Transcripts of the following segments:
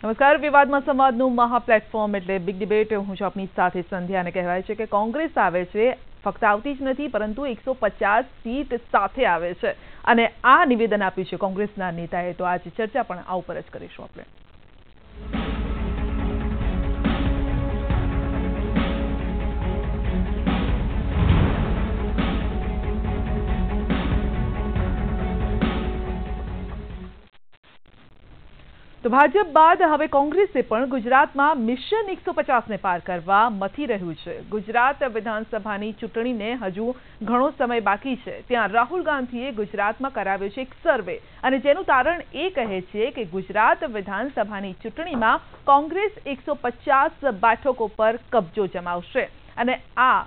નમસ્કાર, વિવાદમાં સંવાદનું મહા પ્લેટફોર્મ એટલે બિગ ડિબેટ. હું છું આપની સાથે સંધ્યા અને કહેવાય છે કે કોંગ્રેસ આવે છે, ફક્ત આવતી જ નથી પરંતુ 150 સીટ સાથે આવે છે અને આ નિવેદન આપ્યું છે કોંગ્રેસના નેતાએ. તો આજે ચર્ચા પણ આ ઉપર જ કરીશું આપણે. તો ભાજપ બાદ હવે કોંગ્રેસે પણ ગુજરાતમાં મિશન 150ને પાર કરવા મથી રહ્યું છે. ગુજરાત વિધાનસભાની ચૂંટણીને હજુ ઘણો સમય બાકી છે. ત્યાં રાહુલ ગાંધીએ ગુજરાતમાં કરાવ્યો છે એક સર્વે અને જેનું તારણ એ કહે છે કે ગુજરાત વિધાનસભાની ચૂંટણીમાં કોંગ્રેસ 150 બેઠકો પર કબજો જમાવશે અને આ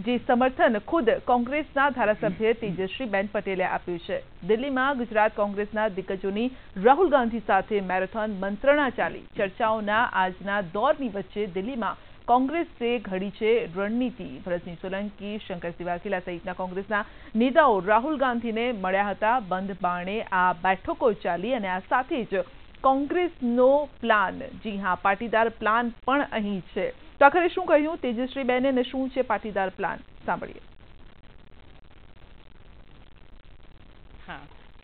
જે સમર્થન ખુદ કોંગ્રેસના ધારાસભ્ય તેજસ્વીબેન પટેલે આપ્યું છે. દિલ્હીમાં ગુજરાત કોંગ્રેસના દિગ્ગજોની રાહુલ ગાંધી સાથે મેરેથોન મંત્રણા ચાલી. ચર્ચાઓના આજના દોરની વચ્ચે દિલ્હીમાં કોંગ્રેસે ઘડી છે રણનીતિ. ભરતસિંહ સોલંકી, શંકરસિંહ વાઘેલા સહિતના કોંગ્રેસના નેતાઓ રાહુલ ગાંધીને મળ્યા હતા. બંધ બારણે આ બેઠકો ચાલી અને આ સાથે જ કોંગ્રેસનો પ્લાન, જી હા, પાટીદાર પ્લાન પણ અહીં છે. તો આખરે શું કહ્યું તેજસ્વીબેને અને શું છે પાટીદાર પ્લાન, સાંભળીએ. હા,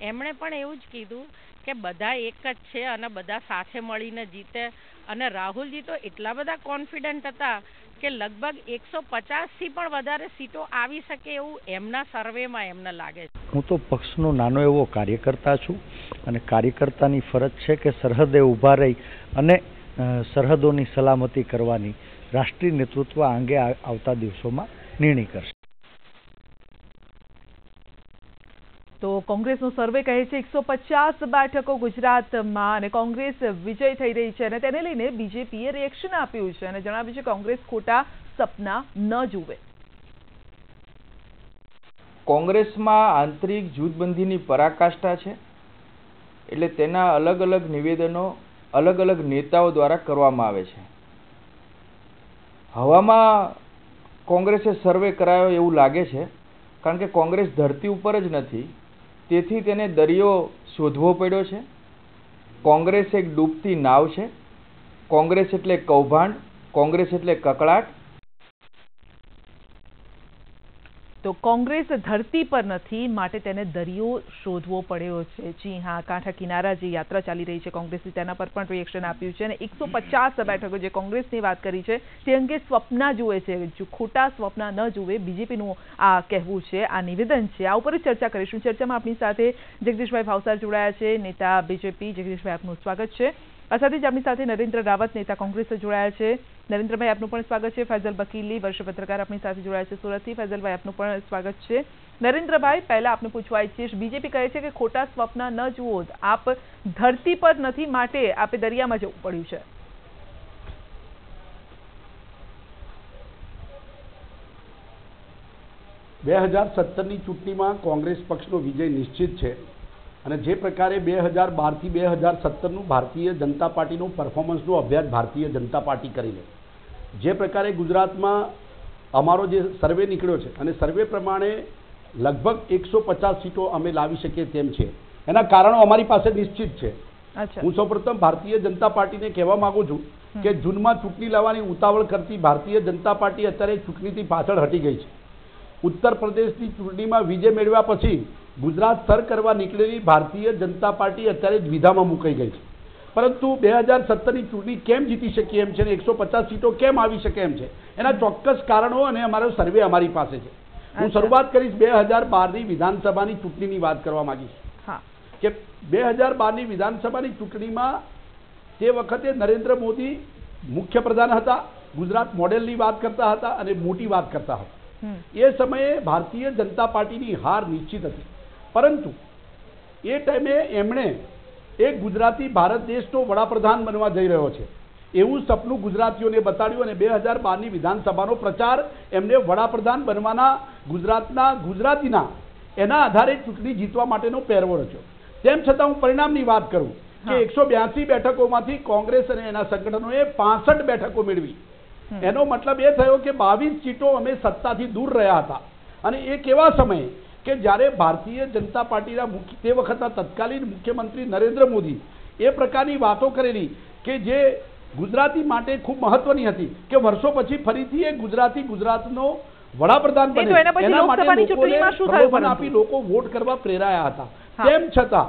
એમણે પણ એવું જ કીધું કે બધા એક જ છે અને બધા સાથે મળીને જીતે. અને રાહુલજી તો એટલા બધા કોન્ફિડન્ટ હતા કે લગભગ 150થી પણ વધારે સીટો આવી શકે એવું એમના સર્વેમાં એમને લાગે છે. હું તો પક્ષનો નાનો એવો કાર્યકર્તા છું અને કાર્યકર્તાની ફરજ છે કે સરહદે ઊભા રહી અને સરહદોની સલામતી કરવાની. રાષ્ટ્રીય નેતૃત્વ આ અંગે આવતા દિવસોમાં નિર્ણય કરશે. તો કોંગ્રેસનો સર્વે કહે છે 150 બેઠકો ગુજરાતમાં અને કોંગ્રેસ વિજય થઈ રહી છે અને તેને લઈને બીજેપીએ રિએક્શન આપ્યું છે અને જણાવ્યું છે કોંગ્રેસ ખોટા સપના ન જુએ. કોંગ્રેસમાં આંતરિક જૂથબંધીની પરાકાષ્ઠા છે, એટલે તેના અલગ અલગ નિવેદનો અલગ અલગ નેતાઓ દ્વારા કરવામાં આવે છે. હવામાં કોંગ્રેસે સર્વે કરાયો એવું લાગે છે, કારણ કે કોંગ્રેસ ધરતી ઉપર જ નથી, તેથી તેને દરિયો શોધવો પડ્યો છે. કોંગ્રેસ એક ડૂબતી નાવ છે. કોંગ્રેસ એટલે કૌભાંડ, કોંગ્રેસ એટલે કકળાટ. તો કોંગ્રેસ ધરતી પર નથી, માટે તેને દરિયો શોધવો પડ્યો છે. જી હા, કાંઠા કિનારા જે યાત્રા ચાલી રહી છે કોંગ્રેસની, તેના પર પણ રિએક્શન આપ્યું છે અને 150 બેઠકો જે કોંગ્રેસની વાત કરી છે તે અંગે સ્વપ્ન જુએ છે, ખોટા સ્વપ્ન ન જુએ, બીજેપીનું આ કહેવું છે, આ નિવેદન છે. આ ઉપર ચર્ચા કરીશું. ચર્ચામાં આપણી સાથે જગદીશભાઈ ભાવસાર જોડાયા છે, નેતા બીજેપી. જગદીશભાઈ, આપનું સ્વાગત છે. આ સાથે જ આપણી સાથે નરેન્દ્ર રાવત, નેતા કોંગ્રેસ જોડાયા છે. નરેન્દ્રભાઈ, આપનું પણ સ્વાગત છે. ફૈઝલ વકીલી, વર્ષ પત્રકાર, આપણી સાથે જોડાયા છે સુરતથી. ફૈઝલભાઈ, આપનું પણ સ્વાગત છે. નરેન્દ્રભાઈ, પહેલા આપને પૂછવા ઈચ્છીશ, બીજેપી કહે છે કે ખોટા સ્વપ્ન ન જુઓ, આપ ધરતી પર નથી માટે આપે દરિયામાં જવું પડ્યું છે. બે 2017ની ચૂંટણીમાં કોંગ્રેસ પક્ષનો વિજય નિશ્ચિત છે અને જે પ્રકારે 2012થી 2017નું ભારતીય જનતા પાર્ટીનું પરફોર્મન્સનો અભ્યાસ ભારતીય જનતા પાર્ટી કરી લે, જે પ્રકારે ગુજરાતમાં અમારો જે સર્વે નીકળ્યો છે અને સર્વે પ્રમાણે લગભગ 150 સીટો અમે લાવી શકીએ તેમ છે. એના કારણો અમારી પાસે નિશ્ચિત છે. હું સૌપ્રથમ ભારતીય જનતા પાર્ટીને કહેવા માંગુ છું કે જૂનમાં ચૂંટણી લાવવાની ઉતાવળ કરતી ભારતીય જનતા પાર્ટી અત્યારે ચૂંટણીથી પાછળ હટી ગઈ છે. ઉત્તર પ્રદેશની ચૂંટણીમાં વિજય મેળવ્યા પછી ગુજરાત સર કરવા નીકળેલી ભારતીય જનતા પાર્ટી અત્યારે દ્વિધામાં મુકાઈ ગઈ છે. પરંતુ 2017ની ચૂંટણી કેમ જીતી શકી એમ છે અને 150 સીટો કેમ આવી શકે એમ છે, એના ચોક્કસ કારણો અને અમારો સર્વે અમારી પાસે છે. હું શરૂઆત કરીશ 2012ની વિધાનસભાની ચૂંટણીની વાત કરવા માંગીશ કે 2012ની વિધાનસભાની ચૂંટણીમાં તે વખતે નરેન્દ્ર મોદી મુખ્યપ્રધાન હતા, ગુજરાત મોડેલની વાત કરતા હતા અને મોટી વાત કરતા હતા. એ સમયે ભારતીય જનતા પાર્ટીની હાર નિશ્ચિત હતી, પરંતુ એ ટાઈમે એમણે એક ગુજરાતી ભારત દેશનો વડાપ્રધાન બનવા જઈ રહ્યો છે એવું સપનું ગુજરાતીઓને બતાડ્યું અને 2012ની વિધાનસભાનો પ્રચાર એમને વડાપ્રધાન બનવાના ગુજરાતીના એના આધારે ચૂંટણી જીતવા માટેનો પહેરવો રચ્યો. તેમ છતાં હું પરિણામની વાત કરું કે 182 બેઠકોમાંથી કોંગ્રેસ અને એના સંગઠનોએ 65 બેઠકો મેળવી. એનો મતલબ એ થયો કે 22 સીટો અમે સત્તાથી દૂર રહ્યા હતા અને એ કેવા સમયે કે જ્યારે ભારતીય જનતા પાર્ટીના તે વખતના તત્કાલીન મુખ્યમંત્રી નરેન્દ્ર મોદી એ પ્રકારની વાતો કરેલી કે જે ગુજરાતી માટે ખૂબ મહત્વની હતી કે વર્ષો પછી ફરીથી એ ગુજરાતનો વડાપ્રધાન બને, એના માટે લોકોને આપી લોકો વોટ કરવા પ્રેરાયા હતા. તેમ છતાં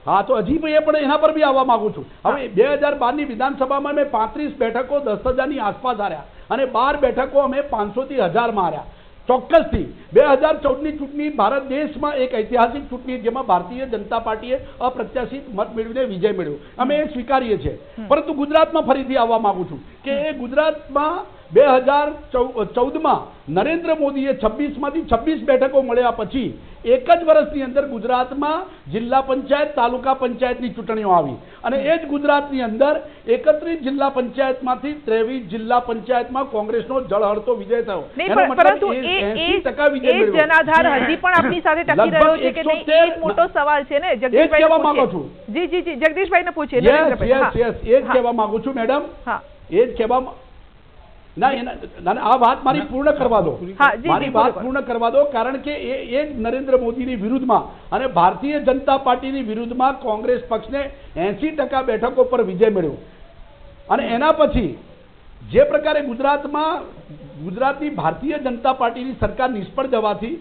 હા, તો હજી પણ એના પર બી આવવા માંગુ છું. હવે 2012ની વિધાનસભામાં મેં 35 બેઠકો 10,000ની આસપાસ હાર્યા અને 12 બેઠકો અમે 500 થી 1000 માં હાર્યા. ચોક્કસથી 2014ની ચૂંટણી ભારત દેશમાં એક ઐતિહાસિક ચૂંટણી જેમાં ભારતીય જનતા પાર્ટીએ અપ્રત્યાશિત મત મેળવીને વિજય મેળવ્યો, અમે એ સ્વીકારીએ છીએ. પરંતુ ગુજરાતમાં ફરીથી આવવા માંગુ છું કે એ ગુજરાતમાં 2014માં નરેન્દ્ર મોદીએ 26માંથી 26 બેઠકો મળ્યા પછી એક જ વર્ષની અંદર ગુજરાતમાં જિલ્લા પંચાયત તાલુકા પંચાયતની ચૂંટણીઓ આવી અને એ જ ગુજરાતની અંદર 31 જિલ્લા પંચાયતમાંથી 23 જિલ્લા પંચાયતમાં કોંગ્રેસનો જળહળતો વિજય થયો. પરંતુ એ જનાધાર હજી પણ આપની સાથે ટકી રહ્યો છે કે નહીં, એ મોટો સવાલ છે ને. જગદીશભાઈ કહેવા માંગુ છું. જી જગદીશભાઈ ને પૂછીએ. એ જ કહેવા માંગુ છું મેડમ. હા, એ જ કહેવા ના, આ વાત મારી પૂર્ણ કરવા દો. મારી વાત પૂર્ણ કરવા દો, કારણ કે એ નરેન્દ્ર મોદીની વિરુદ્ધમાં અને ભારતીય જનતા પાર્ટીની વિરુદ્ધમાં કોંગ્રેસ પક્ષને 80% બેઠકો પર વિજય મેળવ્યો અને એના પછી જે પ્રકારે ગુજરાતની ભારતીય જનતા પાર્ટીની સરકાર નિષ્ફળ જવાથી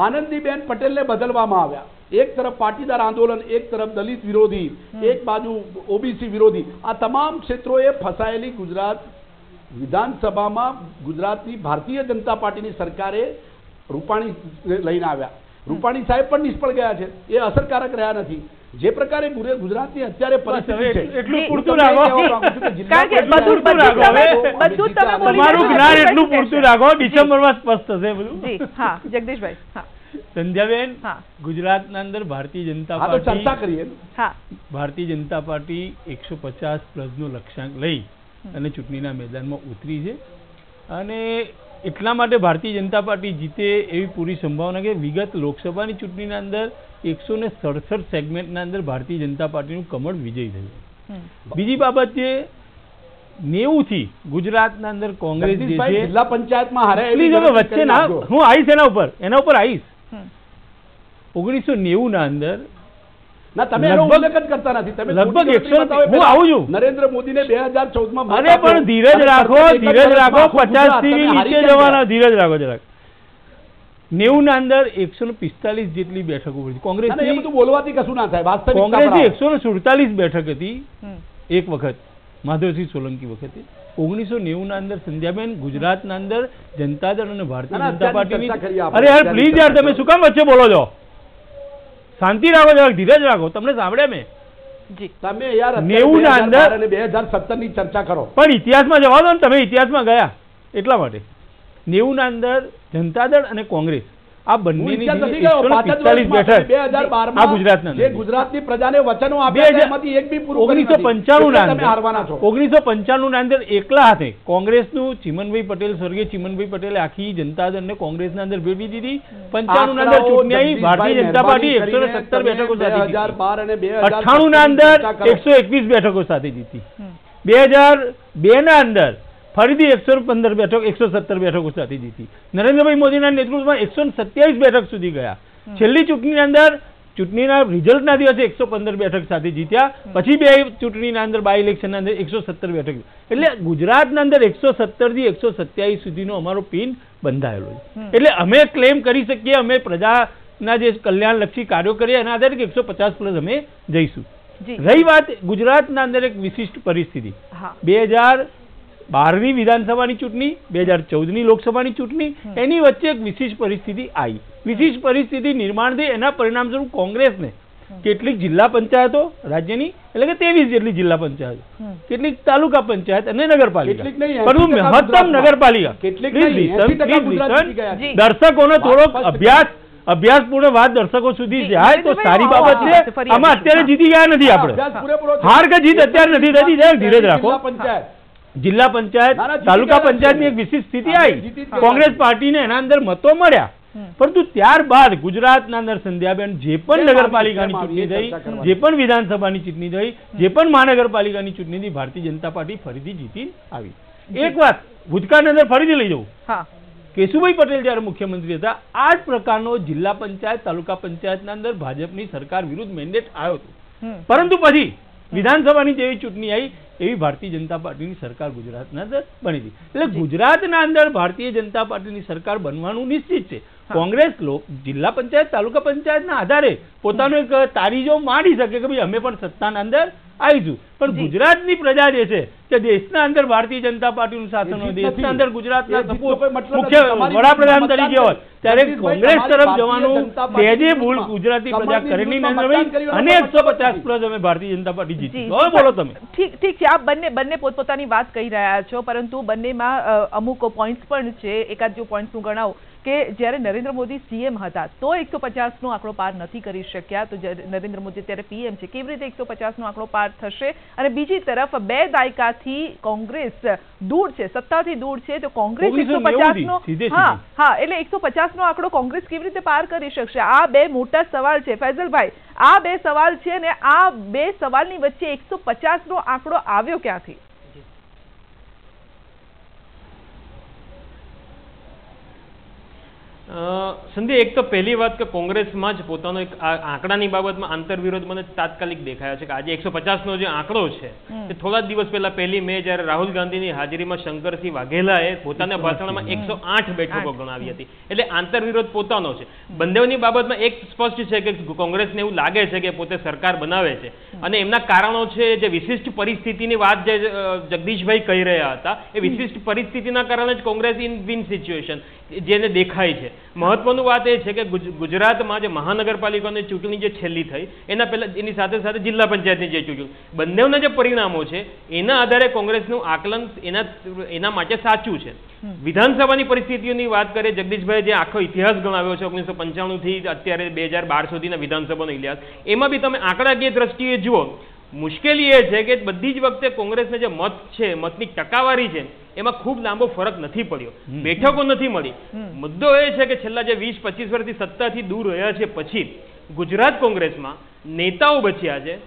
આનંદીબેન પટેલને બદલવામાં આવ્યા. એક તરફ પાટીદાર આંદોલન, એક તરફ દલિત વિરોધી, એક બાજુ ઓબીસી વિરોધી, આ તમામ ક્ષેત્રોએ ફસાયેલી ગુજરાત વિધાનસભામાં ગુજરાતની ભારતીય જનતા પાર્ટીની સરકારે રૂપાણી લઈને આવ્યા. રૂપાણી સાહેબ પણ નિષ્ફળ ગયા છે, એ અસરકારક રહ્યા નથી. જે પ્રકારે ગુજરાતની અત્યારે પરિસ્થિતિ છે એટલું પૂરતું રાખો, તમારું જ્ઞાન એટલું પૂરતું રાખો, ડિસેમ્બરમાં સ્પષ્ટ થશે બધું. હા જગદીશભાઈ. હા સંધ્યાબેન, ગુજરાતના અંદર ભારતીય જનતા પાર્ટી ચર્ચા કરીએ. હા, ભારતીય જનતા પાર્ટી 150+ નો લક્ષ્યાંક લઈ અને ચૂંટણીના મેદાનમાં ઉતરી છે અને એટલા માટે ભારતીય જનતા પાર્ટી જીતે એવી પૂરી સંભાવના કે વિગત લોકસભાની ચૂંટણીના અંદર 167 સેગમેન્ટના અંદર ભારતીય જનતા પાર્ટીનું કમળ વિજય થયું. બીજી બાબત છે 90 થી ગુજરાતના અંદર કોંગ્રેસ જે છે જિલ્લા પંચાયતમાં હારે, વચ્ચે ના હું આવીશ એના ઉપર આવીશ. 1990 ના અંદર ના, તમે એનો ઉલ્લેખ જ કરતા નથી. તમે લગભગ 100, હું આવું છું. નરેન્દ્ર મોદીને 2014માં અરે પણ ધીરજ રાખો, 50 થી નીચે જવાના, ધીરજ રાખો જરાક. 90 ના અંદર 145 જેટલી બેઠકો હતી કોંગ્રેસની. એ બધું બોલવાથી કશું ના થાય. કોંગ્રેસની 147 બેઠક હતી એક વખત માધવસિંહ સોલંકી વખતે. 1990 ના અંદર સંધ્યાબેન ગુજરાતના અંદર જનતા દળ અને ભારતીય જનતા પાર્ટીની. અરે યાર પ્લીઝ યાર, તમે શું કામ વચ્ચે બોલો છો? શાંતિ રાખો, જરાક ધીરજ રાખો. તમને સાંભળે મેં? તમે યાર 90 ના અંદર 2017 ની ચર્ચા કરો, પણ ઇતિહાસમાં જવા દો ને, તમે ઇતિહાસમાં ગયા એટલા માટે. 90 ના અંદર જનતા દળ અને કોંગ્રેસ આ બંનેની 145 બેઠક આ ગુજરાતના જે ગુજરાતની પ્રજાને વચનો આપ્યા એમાંથી એક બી પૂરું 1995 ના અંદર એકલા હાથે કોંગ્રેસનું ચીમનભાઈ પટેલ, સ્વર્ગીય ચીમનભાઈ પટેલે આખી જનતા દળને કોંગ્રેસના અંદર ભેટી દીધી. 95 ના અંદર ચૂંટણી આવી, ભારતીય જનતા પાર્ટી 117 બેઠકો સાથે જીતી. 98 ના અંદર 121 બેઠકો સાથે જીતી. 2002 ના અંદર ફરીથી 115 બેઠક 117 બેઠકો સાથે જીતી. નરેન્દ્રભાઈ મોદીના નેતૃત્વમાં 127 બેઠક સુધી ગયા. છેલ્લી ચૂંટણીની અંદર ચૂંટણીના રિઝલ્ટના દિવસે 115 બેઠક સાથે જીત્યા. પછી બે ચૂંટણીના અંદર બાય ઇલેક્શનના અંદર 117 બેઠક. એટલે ગુજરાતના અંદર 117 થી 127 સુધીનો અમારો પિન બંધાયેલો છે. એટલે અમે ક્લેમ કરી શકીએ અમે પ્રજાના જે કલ્યાણલક્ષી કાર્યો કરીએ એના આધારે 150+ અમે જઈશું. રહી વાત ગુજરાતના અંદર એક વિશિષ્ટ પરિસ્થિતિ, 2012ની વિધાનસભાની ચૂંટણી, 2014ની લોકસભાની ચૂંટણી, એની વચ્ચે એક વિશિષ્ટ પરિસ્થિતિ આવી. વિશિષ્ટ પરિસ્થિતિ નિર્માણ થઈ, એના પરિણામ સ્વરૂપ કોંગ્રેસને કેટલીક જિલ્લા પંચાયતો રાજ્યની, એટલે કે 23 જેટલી જિલ્લા પંચાયતો, કેટલીક તાલુકા પંચાયત અને નગરપાલિકા, પરંતુ મહત્તમ નગરપાલિકા, દર્શકોનો થોડોક અભ્યાસપૂર્ણ વાત દર્શકો સુધી જાય તો સારી બાબત છે. આમાં અત્યારે જીતી ગયા નથી આપણે, હાર કે જીત અત્યારે નથી થતી. ધીરજ રાખો. જિલ્લા પંચાયત તાલુકા પંચાયતની એક વિશિષ્ટ સ્થિતિ આવી, કોંગ્રેસ પાર્ટીને એના અંદર મતો મળ્યા. પરંતુ ત્યારબાદ ગુજરાતના અંદર સંધ્યાબેન જે પણ નગરપાલિકાની ચૂંટણી થઈ, જે પણ વિધાનસભાની ચૂંટણી થઈ, જે પણ મહાનગરપાલિકાની ચૂંટણી થઈ, ભારતીય જનતા પાર્ટી ફરીથી જીતી આવી. એક વાત ભૂતકાળની અંદર ફરીથી લઈ જવું, કેશુભાઈ પટેલ જયારે મુખ્યમંત્રી હતા આ જ પ્રકારનો જિલ્લા પંચાયત તાલુકા પંચાયતના અંદર ભાજપની સરકાર વિરુદ્ધ મેન્ડેટ આવ્યો હતો. પરંતુ પછી વિધાનસભાની જેવી ચૂંટણી આવી એવી ભારતીય જનતા પાર્ટીની સરકાર ગુજરાતના અંદર બની હતી. એટલે ગુજરાતના અંદર ભારતીય જનતા પાર્ટીની સરકાર બનવાનું નિશ્ચિત છે. કોંગ્રેસ જિલ્લા પંચાયત તાલુકા પંચાયતના આધારે પોતાનો એક તારીજો માંડી શકે કે ભાઈ અમે પણ સત્તાના અંદર આવીશું, પણ ગુજરાતની પ્રજા જે છે કે દેશના અંદર ભારતીય જનતા પાર્ટીનું શાસન હોય, દેશના અંદર ગુજરાતના મુખ્ય વડાપ્રધાન તરીકે હોય, ત્યારે કોંગ્રેસ તરફ જવાનું સહેજે ભૂલ ગુજરાતી પ્રજા કરેલી નરેન્દ્રભાઈ, અને 150 પ્લસ અમે ભારતીય જનતા પાર્ટી જીતી. બોલો તમે. ઠીક છે, આપ બંને પોતપોતાની વાત કહી રહ્યા છો, પરંતુ બંનેમાં અમુક પોઈન્ટ્સ પણ છે. એકાદ જો પોઈન્ટ્સ હું ગણાવું કે જ્યારે નરેન્દ્ર મોદી સીએમ હતા તો 150નો આંકડો પાર નથી કરી શક્યા, તો નરેન્દ્ર મોદી ત્યારે પીએમ છે, કેવી રીતે 150નો આંકડો પાર થશે? અને બીજી તરફ 2 દાયકાથી કોંગ્રેસ દૂર છે, સત્તાથી દૂર છે, તો કોંગ્રેસ 150નો એટલે 150નો આંકડો કોંગ્રેસ કેવી રીતે પાર કરી શકશે? આ બે મોટા સવાલ છે ફૈઝલભાઈ, આ બે સવાલ છે, અને આ બે સવાલની વચ્ચે 150નો આંકડો આવ્યો ક્યાંથી? સંધ્યા, એક તો પહેલી વાત કે કોંગ્રેસમાં જ પોતાનો એક આંકડાની બાબતમાં આંતરવિરોધ મને તાત્કાલિક દેખાયો છે કે આજે 150નો જે આંકડો છે તે થોડા દિવસ પહેલા 1 મે જ્યારે રાહુલ ગાંધીની હાજરીમાં શંકરસિંહ વાઘેલાએ પોતાના ભાષણમાં 108 બેઠકો ગણાવી હતી. એટલે આંતરવિરોધ પોતાનો છે. બંનેની બાબતમાં એક સ્પષ્ટ છે કે કોંગ્રેસને એવું લાગે છે કે પોતે સરકાર બનાવે છે, અને એમના કારણો છે જે વિશિષ્ટ પરિસ્થિતિની વાત જે જગદીશભાઈ કહી રહ્યા હતા, એ વિશિષ્ટ પરિસ્થિતિના કારણે જ કોંગ્રેસ ઇન વિન સિચ્યુએશન જેને દેખાય છે. મહત્વનું વાત એ છે કે ગુજરાતમાં જે મહાનગરપાલિકાની ચૂંટણી જે છેલ્લી થઈ એના પહેલા એની સાથે સાથે જિલ્લા પંચાયતની જે ચૂંટણી, બંનેના જે પરિણામો છે એના આધારે કોંગ્રેસનું આકલન એના માટે સાચું છે. વિધાનસભાની પરિસ્થિતિઓની વાત કરીએ, જગદીશભાઈ જે આખો ઇતિહાસ ગણાવ્યો છે 1995 થી અત્યારે 2012 સુધીના વિધાનસભાનો ઇતિહાસ, એમાં બી તમે આંકડાકીય દ્રષ્ટિએ જુઓ, મુશ્કેલી એ છે કે બધી જ વખતે કોંગ્રેસને જે મત છે, મતની ટકાવારી છે, એમાં ખૂબ લાંબો ફરક નથી પડ્યો, બેઠકો નથી મળી. મુદ્દો એ છે કે છેલ્લા જે 20-25 વર્ષથી સત્તાથી દૂર રહ્યા છે પછી ગુજરાત કોંગ્રેસમાં નેતાઓ બચ્યા છે,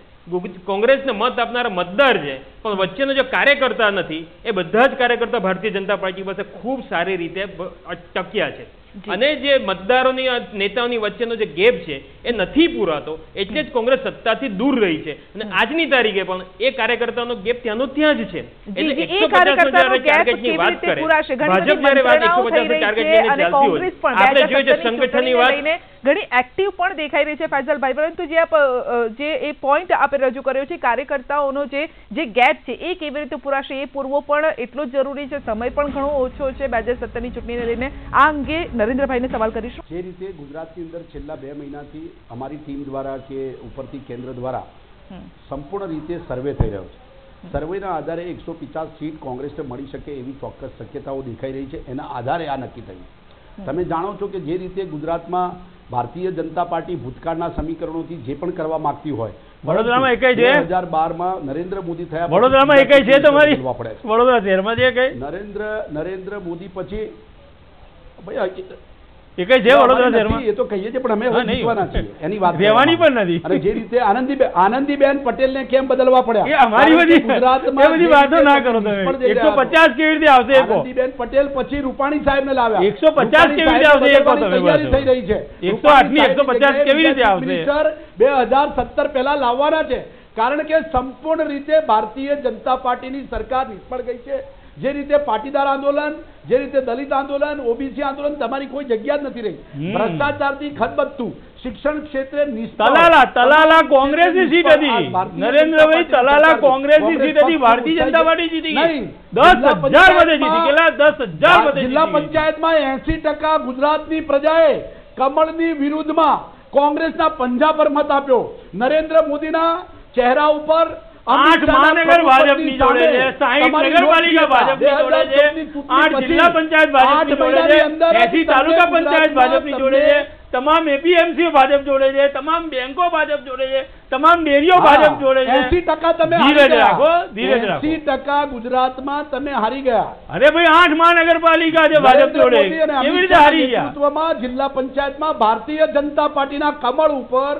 કોંગ્રેસને મત આપનારા મતદાર છે, પણ વચ્ચેનો જે કાર્યકર્તા નથી એ બધા જ કાર્યકર્તા ભારતીય જનતા પાર્ટી પાસે ખૂબ સારી રીતે ટક્યા છે. અને જે મતદારોની નેતાઓની વચ્ચેનો જે ગેપ છે એ નથી પૂરાતો, એટલે જ કોંગ્રેસ સત્તાથી દૂર રહી છે. અને આજની તારીખે પણ એ કાર્યકર્તાનો ગેપ ત્યાંનો ત્યાં જ છે. એટલે 150 ટાર્ગેટની વાત કરે ભાજપ, જ્યારે વાત 150 ટાર્ગેટની ચાલતી હોય, આપણે જોઈએ છે સંગઠનની વાત ઘણી એક્ટિવ પણ દેખાઈ રહી છે ફૈઝલભાઈ, પરંતુ જે એ પોઈન્ટ આપે રજૂ કર્યો છે કાર્યકર્તાઓનો જે ગેપ છે એ કેવી રીતે પૂરાશે એ પૂરવો પણ એટલો જ જરૂરી છે. સમય પણ ઘણો ઓછો છે 2017ની ચૂંટણીને લઈને. આ અંગે નરેન્દ્રભાઈને સવાલ કરીશું. જે રીતે ગુજરાતની અંદર છેલ્લા 2 મહિનાથી અમારી ટીમ દ્વારા કે ઉપરથી કેન્દ્ર દ્વારા સંપૂર્ણ રીતે સર્વે થઈ રહ્યો છે, સર્વેના આધારે 150 સીટ કોંગ્રેસને મળી શકે એવી ચોક્કસ શક્યતાઓ દેખાઈ રહી છે. એના આધારે આ નક્કી થયું. તમે જાણો છો કે જે રીતે ગુજરાતમાં ભારતીય જનતા પાર્ટી ભૂતકાળના સમીકરણોથી જે પણ કરવા માંગતી હોય, વડોદરામાં એકઈ છે, 2012માં નરેન્દ્ર મોદી થયા, વડોદરામાં એકઈ છે તમારી વડોદરા શહેરમાં જે એકઈ નરેન્દ્ર મોદી પછી ભાઈ એકઈ છે વડોદરા શહેરમાં, એ તો કહીએ છીએ, પણ અમે જીતવાના છીએ એની વાત રહેવાની પણ નથી. અને જે રીતે આનંદીબેન પટેલને કેમ બદલવા પડ્યા, એ અમારી બધી ગુજરાતમાં બધી વાતો ના કરો તમે. 150 કેવી રીતે આવશે? આનંદીબેન પટેલ પછી રૂપાણી સાહેબને લાવ્યા, 150 કેવી રીતે આવશે? તૈયારી થઈ રહી છે. 108 ની 150 કેવી રીતે આવશે? 2017 પહેલા લાવવાના છે, કારણ કે સંપૂર્ણ રીતે ભારતીય જનતા પાર્ટીની સરકાર નિષ્ફળ ગઈ છે. જે રીતે પાટીદાર આંદોલન, જે રીતે દલિત આંદોલન, ઓબીસી આંદોલન, તમારી કોઈ જગ્યા જ નથી રહી. ભ્રષ્ટાચારથી ખતબત્તું, શિક્ષણ ક્ષેત્રે તલાલા કોંગ્રેસની સીટ હતી. નરેન્દ્રભાઈ, તલાલા કોંગ્રેસની સીટ હતી, ભારતીય જનતા પાર્ટી જીતી ગઈ. 10,000 વધે જીતી ગયેલા, 10,000 વધે. જિલ્લા પંચાયતમાં 80% ગુજરાતની પ્રજાએ કમળની વિરુદ્ધમાં કોંગ્રેસના પંજા પર મત આપ્યો. નરેન્દ્ર મોદીના ચહેરા ઉપર 8 મહાનગર ભાજપની જોડે છે, 60 નગરપાલિકા ભાજપની જોડે છે, 8 જિલ્લા પંચાયત ભાજપની જોડે છે, 80 તાલુકા પંચાયત ભાજપની જોડે છે, તમામ એપીએમસી ભાજપ જોડે છે, તમામ બેંકો ભાજપ જોડે છે, તમામ ડેરીઓ ભાજપ જોડે છે. 80% તમે ધીરજ રાખો, ધીરજ રાખો. 80% ગુજરાતમાં તમે હારી ગયા. અરે ભાઈ 8 મહાનગરપાલિકા છે ભાજપ જોડે, કેવી રીતે હારી ગયા? નેતૃત્વમાં જિલ્લા પંચાયતમાં ભારતીય જનતા પાર્ટીના કમળ ઉપર,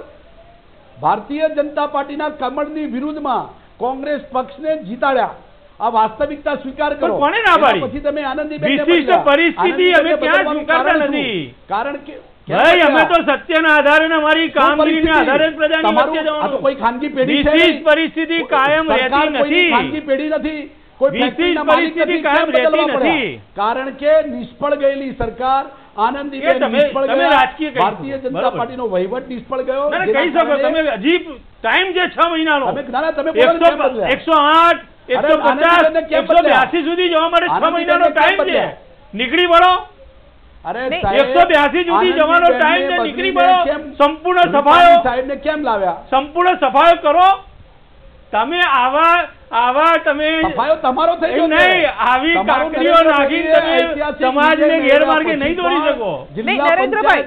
ભારતીય જનતા પાર્ટીના કમળની વિરુદ્ધમાં કોંગ્રેસ પક્ષને જીતાડ્યા. આ વાસ્તવિકતા સ્વીકાર કરો. કોણે ના પાડી? પછી તમે આનંદીબેન વિશિષ્ટ પરિસ્થિતિ અમે ક્યાં સ્વીકારતા નથી. કારણ કે ભાઈ અમે તો સત્યના આધારે અમારી કામગીરીના આધારે પ્રજાની વચ્ચે જવાનું. કોઈ ખાનગી પેઢી છે? વિશિષ્ટ પરિસ્થિતિ કાયમ રહેતી નથી. ખાનગી પેઢી નથી. કોઈ વિશિષ્ટ પરિસ્થિતિ કાયમ રહેતી નથી. કારણ કે નિષ્ફળ ગયેલી સરકાર આનંદીબેન નિષ્ફળ ગયા. ભારતીય જનતા પાર્ટીનો વહીવટ નિષ્ફળ ગયો. કહી શકો તમે હજી ટાઈમ છે 6 મહિનાનો. 108 150 182 સુધી જવા માટે 6 મહિનાનો ટાઈમ છે. નીકળી પડો. અરે 182 સુધી જવાનો ટાઈમ છે. નીકળી પડો. સંપૂર્ણ સફાયો સાહેબને કેમ લાવ્યા? સંપૂર્ણ સફાયો કરો. તમે આવા તમે સફાયો તમારો થઈ ગયો નહીં. આવી કાકડીઓ નાખીને તમે સમાજને ગેરમાર્ગે નહીં દોરી શકો. નરેન્દ્રભાઈ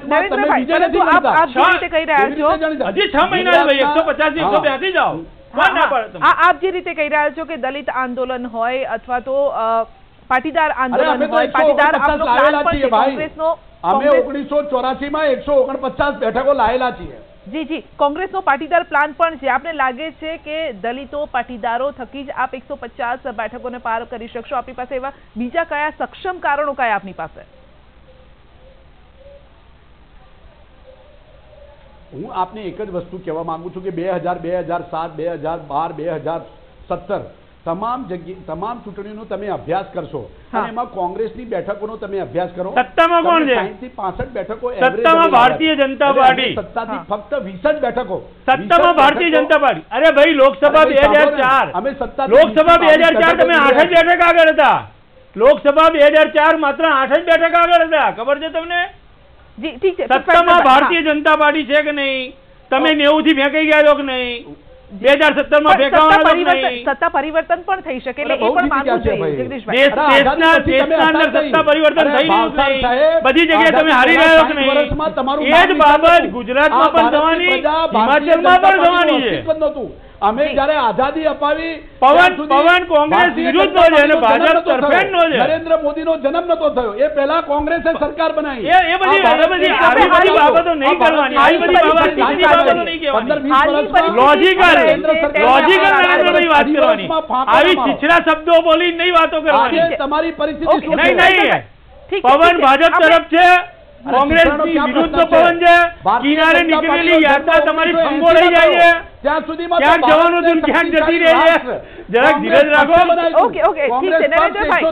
પરંતુ આપ જે રીતે કહી રહ્યા છો હજી 6 મહિના ભાઈ 150 182 જાઓ. આપ જે રીતે કહી રહ્યા છો કે દલિત આંદોલન હોય અથવા તો પાટીદાર આંદોલન હોય, પાટીદાર આપનો પ્લાન પણ છે કોંગ્રેસનો. અમે 1984 માં 149 બેઠકો લાયેલા છીએ. જી કોંગ્રેસનો પાટીદાર પ્લાન પણ છે. આપને લાગે છે કે દલિતો પાટીદારો થકી જ આપ 150 બેઠકોને પાર કરી શકશો? આપની પાસે એવા બીજા કયા સક્ષમ કારણો કયા આપની પાસે? હું આપને એક જ વસ્તુ કહેવા માંગુ છું કે 2000 2007 2012 2017 તમામ ચૂંટણીનો તમે અભ્યાસ કરશો અને એમાં કોંગ્રેસની બેઠકોનો તમે અભ્યાસ કરો. સત્તામાં કોણ છે? 60 થી 65 બેઠકો. સત્તામાં ભારતીય જનતા પાર્ટી. સત્તાથી ફક્ત 20 જ બેઠકો. સત્તામાં ભારતીય જનતા પાર્ટી. અરે ભાઈ લોકસભા 2004 અમે સત્તા લોકસભા 2004 તમે 8 જ બેઠક આગળ હતા. લોકસભા 2004 માત્ર 8 જ બેઠક આગળ હતા. ખબર છે તમને? જી ઠીક છે. સત્તામાં ભારતીય જનતા પાર્ટી છે કે નહીં? તમે 90 થી ફેંકાઈ ગયા છો કે નહીં? 2017 માં ફેંકાવાનું સત્તા પરિવર્તન પણ થઈ શકે એટલે એ પણ માંગુ છું જગદીશભાઈ. દેશના અંદર સત્તા પરિવર્તન થઈ રહ્યું છે. બધી જગ્યાએ તમે હારી રહ્યો કે નહીં? એ જ બાબત ગુજરાતમાં પણ થવાની, હિમાચલમાં પણ થવાની છે. અમે જ્યારે આઝાદી અપાવી પવન કોંગ્રેસ વિરુદ્ધનો છે અને ભાજપ તરફેણનો છે. નરેન્દ્ર મોદીનો જન્મ નતો થયો એ પહેલા કોંગ્રેસે સરકાર બનાવી. એ બધી બાબતો નહીં કરવાની. આવી બધી બાબતો નહીં કહેવાની. લોજિકલ નરેન્દ્રભાઈ વાત કરવાની. આવી છીછરા શબ્દો બોલી નહીં વાતો કરવાની. તમારી પરિસ્થિતિ નહીં. પવન ભાજપ તરફ છે, કોંગ્રેસની વિરુદ્ધનો પવન છે. કિનારે નીકળેલી યાત્રા તમારી સંબોળાઈ જાય છે. ત્યાં સુધીમાં ક્યાંક જવાનું હતું ક્યાંક જતી રહે છે. જરાક ધીરજ રાખો. ઓકે ઠીક છે નરેન્દ્રભાઈ.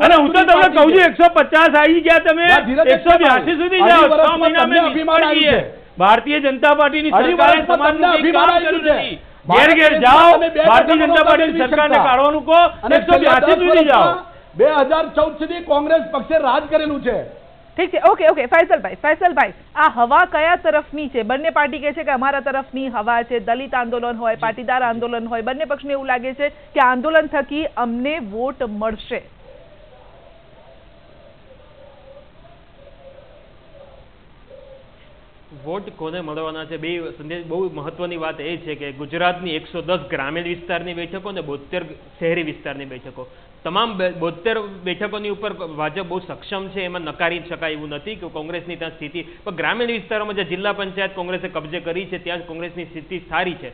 અને હું તો તમને કહું છું 150 આવી ગયા, તમે 182 સુધી જાઓ. 6 મહિના મેં નિષ્ફળ ગઈ. ભારતીય જનતા પાર્ટીની સરકારે સમાજનું કંઈ કામ કર્યું નથી. ઘેર જાઓ, ભારતીય જનતા પાર્ટીની સરકારને કાઢવાનું કહો. 182 સુધી જાઓ. 2014 સુધી કોંગ્રેસ પક્ષે રાજ કરેલું છે. ઠીક છે. ઓકે ફૈસલભાઈ આ હવા કયા તરફની છે? બંને પાર્ટી કહે છે કે અમારા તરફની હવા છે. દલિત આંદોલન હોય, પાટીદાર આંદોલન હોય, બંને પક્ષને એવું લાગે છે કે આંદોલન થકી અમને વોટ મળશે. વોટ કોને મળવાના છે? બે સંદેશ બહુ મહત્વની વાત એ છે કે ગુજરાતની 110 ગ્રામીણ વિસ્તારની બેઠકો અને 72 શહેરી વિસ્તારની બેઠકો, તમામ 72 બેઠકોની ઉપર ભાજપ બહુ સક્ષમ છે. એમાં નકારી શકાય એવું નથી કે કોંગ્રેસની ત્યાં સ્થિતિ, પણ ગ્રામીણ વિસ્તારોમાં જે જિલ્લા પંચાયત કોંગ્રેસે કબજે કરી છે ત્યાં કોંગ્રેસની સ્થિતિ સારી છે.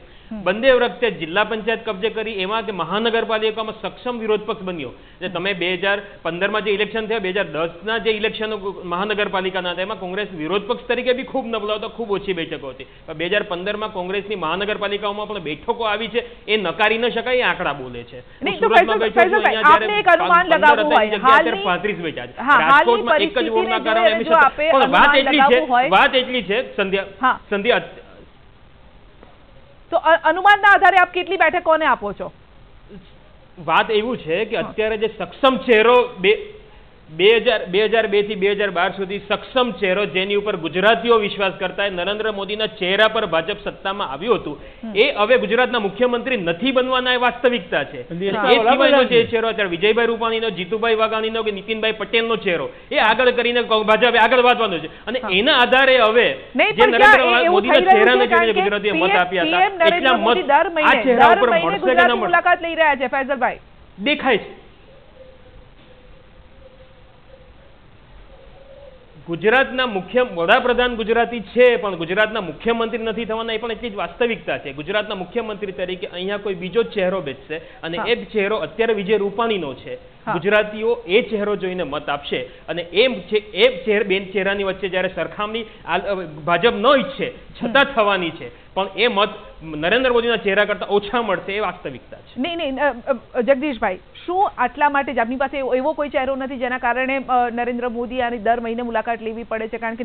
બંને વખતે જિલ્લા પંચાયત કબજે કરી એમાં કે મહાનગરપાલિકામાં સક્ષમ વિરોધ પક્ષ બન્યો. જે તમે 2015માં જે ઇલેક્શન થયા, 2010ના જે ઇલેક્શનો મહાનગરપાલિકાના હતા એમાં કોંગ્રેસ વિરોધ પક્ષ તરીકે બી ખૂબ નબળો હતો, ખૂબ ઓછી બેઠકો હતી. 2015માં કોંગ્રેસની મહાનગરપાલિકાઓમાં પણ બેઠકો આવી છે એ નકારી ન શકાય, એ આંકડા બોલે છે. સુરતમાં બેઠો છું, અહીંયા એક અનુમાન લગાવવું હોય હાલની 35 બેઠા છે. રાજકોટમાં એક જ વોટના કારણે પણ વાત એટલી છે સંધ્યા તો અનુમાનના આધારે આપ કેટલી બેઠકોને આપો છો? વાત એવું છે કે અત્યારે જે સક્ષમ ચહેરો 2002 થી 2012 સુધી સક્ષમ ચહેરો જેની ઉપર ગુજરાતીઓ વિશ્વાસ કરતા હોય, નરેન્દ્ર મોદીના ચહેરા પર ભાજપ સત્તામાં આવ્યું હતું, એ હવે ગુજરાતના મુખ્યમંત્રી નથી બનવાના એ વાસ્તવિકતા છે. એ સિવાયનો જે ચહેરો અત્યારે વિજયભાઈ રૂપાણીનો, જીતુભાઈ વાઘાણીનો કે નીતિનભાઈ પટેલનો ચહેરો એ આગળ કરીને ભાજપે આગળ વધવાનો છે. અને એના આધારે હવે જે નરેન્દ્ર મોદીના ચહેરાને જોઈને ગુજરાતીએ મત આપ્યા હતા એટલા મત આ ચહેરા ઉપર મળશે કે ન મળશે મુલાકાત લઈ રહ્યા છે ફૈઝલભાઈ દેખાય છે. ગુજરાતના વડાપ્રધાન ગુજરાતી છે પણ ગુજરાતના મુખ્યમંત્રી નથી થવાના એ પણ એટલી જ વાસ્તવિકતા છે. ગુજરાતના મુખ્યમંત્રી તરીકે અહીંયા કોઈ બીજો ચહેરો બેસશે અને એ ચહેરો અત્યારે વિજય રૂપાણીનો છે. ગુજરાતીઓ એ ચહેરો જોઈને મત આપશે અને બે ચહેરાની વચ્ચે જ્યારે સરખામણી ભાજપ ન ઈચ્છે છતાં થવાની છે પણ એ મત નરેન્દ્ર મોદીના ચહેરા કરતા ઓછા મળશે એ વાસ્તવિકતા છે. નહીં જગદીશભાઈ, શું આટલા માટે જ આપની પાસે એવો કોઈ ચહેરો નથી જેના કારણે નરેન્દ્ર મોદી આની દર મહિને મુલાકાત લેવી પડે છે? કારણ કે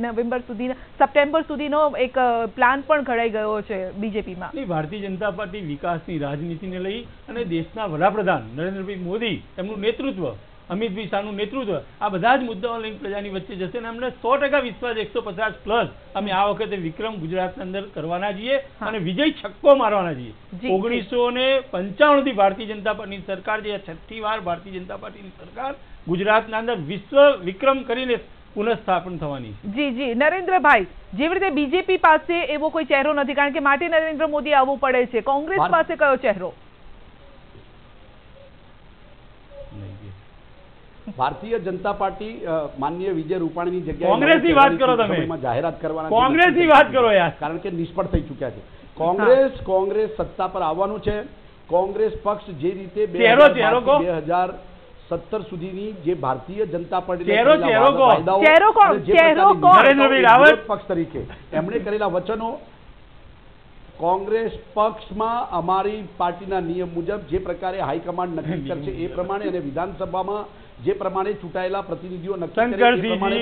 સપ્ટેમ્બર સુધીનો એક પ્લાન પણ ઘડાઈ ગયો છે બીજેપીમાં. ભારતીય જનતા પાર્ટી વિકાસની રાજનીતિને લઈ અને દેશના વડાપ્રધાન નરેન્દ્રભાઈ મોદી, તેમનું નેતૃત્વ, અમિતભાઈ શાહનું નેતૃત્વ, આ બધા જ મુદ્દાઓ લઈને પ્રજાની વચ્ચે જશે અને અમને 100% વિશ્વાસ 150+ અમે આ વખતે વિક્રમ ગુજરાતના અંદર કરવાના છીએ અને વિજય છક્કો મારવાના છીએ. 1995 થી ભારતીય જનતા પાર્ટીની સરકાર જે 6ઠી વાર ભારતીય જનતા પાર્ટીની સરકાર ગુજરાતના અંદર વિશ્વ વિક્રમ કરીને પુનઃસ્થાપન થવાની. જી નરેન્દ્રભાઈ, જેવી રીતે બીજેપી પાસે એવો કોઈ ચહેરો નથી કારણ કે માટે નરેન્દ્ર મોદી આવવું પડે છે, કોંગ્રેસ પાસે કયો ચહેરો? ભારતીય જનતા પાર્ટી માનનીય વિજય રૂપાણીની જગ્યાએ કોંગ્રેસની વાત કરો તમે, જાહેરાત કરવાના, કોંગ્રેસની વાત કરો યાર, કારણ કે નિષ્ફળ થઈ ચૂક્યા છે. કોંગ્રેસ સત્તા પર આવવાનું છે. કોંગ્રેસ પક્ષ જે રીતે 2017 સુધીની જે ભારતીય જનતા પાર્ટી પક્ષ તરીકે એમણે કરેલા વચનો, કોંગ્રેસ પક્ષમાં અમારી પાર્ટીના નિયમ મુજબ જે પ્રકારે હાઈકમાન્ડ નક્કી કરશે એ પ્રમાણે અને વિધાનસભામાં જે પ્રમાણે ચૂંટાયેલા પ્રતિનિધિઓ નક્કી કરે એ પ્રમાણે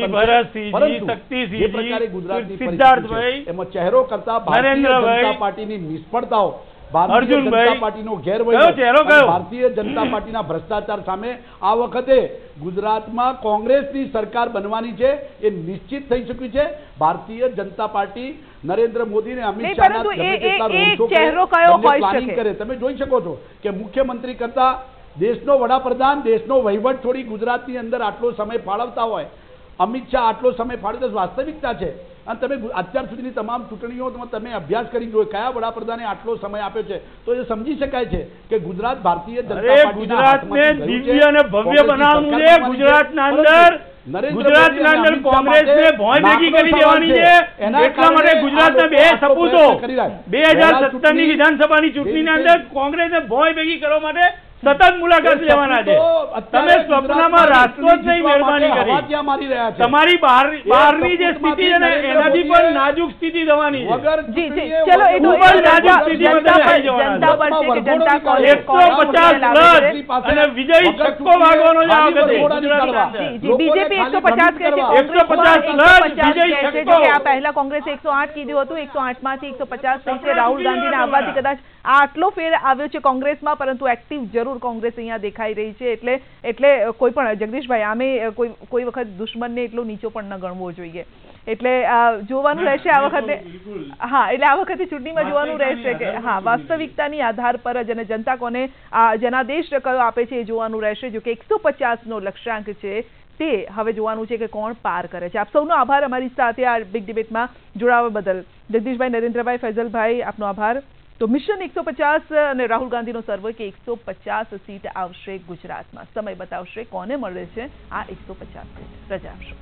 જે પ્રકારે ગુજરાતની પરિસ્થિતિ એમાં ચહેરો કરતા ભારતીય જનતા પાર્ટીની નિષ્ફળતાઓ, ભારતીય જનતા પાર્ટીનો ગેરવહીવટ, ભારતીય જનતા પાર્ટીના ભ્રષ્ટાચાર સામે આ વખતે ગુજરાતમાં કોંગ્રેસની સરકાર બનવાની છે એ નિશ્ચિત થઈ ચૂક્યું છે. ભારતીય જનતા પાર્ટી નરેન્દ્ર મોદી અને અમિત શાહના પ્લાનિંગ કરે. તમે જોઈ શકો છો કે મુખ્યમંત્રી કરતા દેશનો વડાપ્રધાન દેશનો વહીવટ છોડી ગુજરાતની અંદર આટલો સમય ફાળવતા હોય, અમિત શાહ આટલો સમય ફાળવે, વાસ્તવિકતા છે. અને તમે અત્યાર સુધીની તમામ ચૂંટણીઓમાં તમે અભ્યાસ કરી જોયો કયા વડાપ્રધાને આટલો સમય આપ્યો છે તો એ સમજી શકાય છે કે ગુજરાત ભારતીય જનતા પાર્ટીને દિવ્ય અને ભવ્ય બનાવવું છે. ગુજરાતના અંદર કોંગ્રેસને ભોંય ભેગી કરી દેવાની છે. એટલા માટે ગુજરાતના બે સપૂતો 2017 ની વિધાનસભાની ચૂંટણીના અંદર કોંગ્રેસને ભોંય ભેગી કરવા માટે સતત મુલાકાત લેવાના છે. તમે સ્વપ્નમાં રાજકોટ નહીં મહેરબાની કરી, તમારી બહારની જે સ્થિતિ છે ને એનાથી પણ નાજુક સ્થિતિ થવાની છે. 150+ અને વિજય છક્કો વાગવાનો છે આ વખતે. બીજેપી 150 કહે છે, 150+ વિજય છક્કો. આ પહેલા કોંગ્રેસે 108 કીધું હતું, 108 માંથી 150 થઈ છે. રાહુલ ગાંધીના આવવાથી કદાચ આટલો ફેર આવ્યો છે કોંગ્રેસમાં, પરંતુ એક્ટિવ જરૂર કોંગ્રેસ અહીંયા દેખાઈ રહી છે. એટલે કોઈ પણ જગદીશભાઈ આમે કોઈ વખત દુશ્મનને એટલો નીચો પણ ન ગણવો જોઈએ. એટલે જોવાનું રહેશે આ વખતે. હા, એટલે આ વખતે ચૂંટણીમાં જોવાનું રહેશે કે વાસ્તવિકતાની આધાર પર જ અને જનતા કોને જનાદેશ કયો આપે છે એ જોવાનું રહેશે. જો કે 150નો લક્ષ્યાંક છે તે હવે જોવાનું છે કે કોણ પાર કરે છે. આપ સૌનો આભાર અમારી સાથે આ બિગ ડિબેટમાં જોડાવા બદલ. જગદીશભાઈ, નરેન્દ્રભાઈ, ફૈઝલભાઈ, આપનો આભાર. તો મિશન 150 અને રાહુલ ગાંધીનો સર્વે કે 150 સીટ આવશે ગુજરાતમાં. સમય બતાવશે કોને મળે છે આ 150 સીટ. રજા આપશો.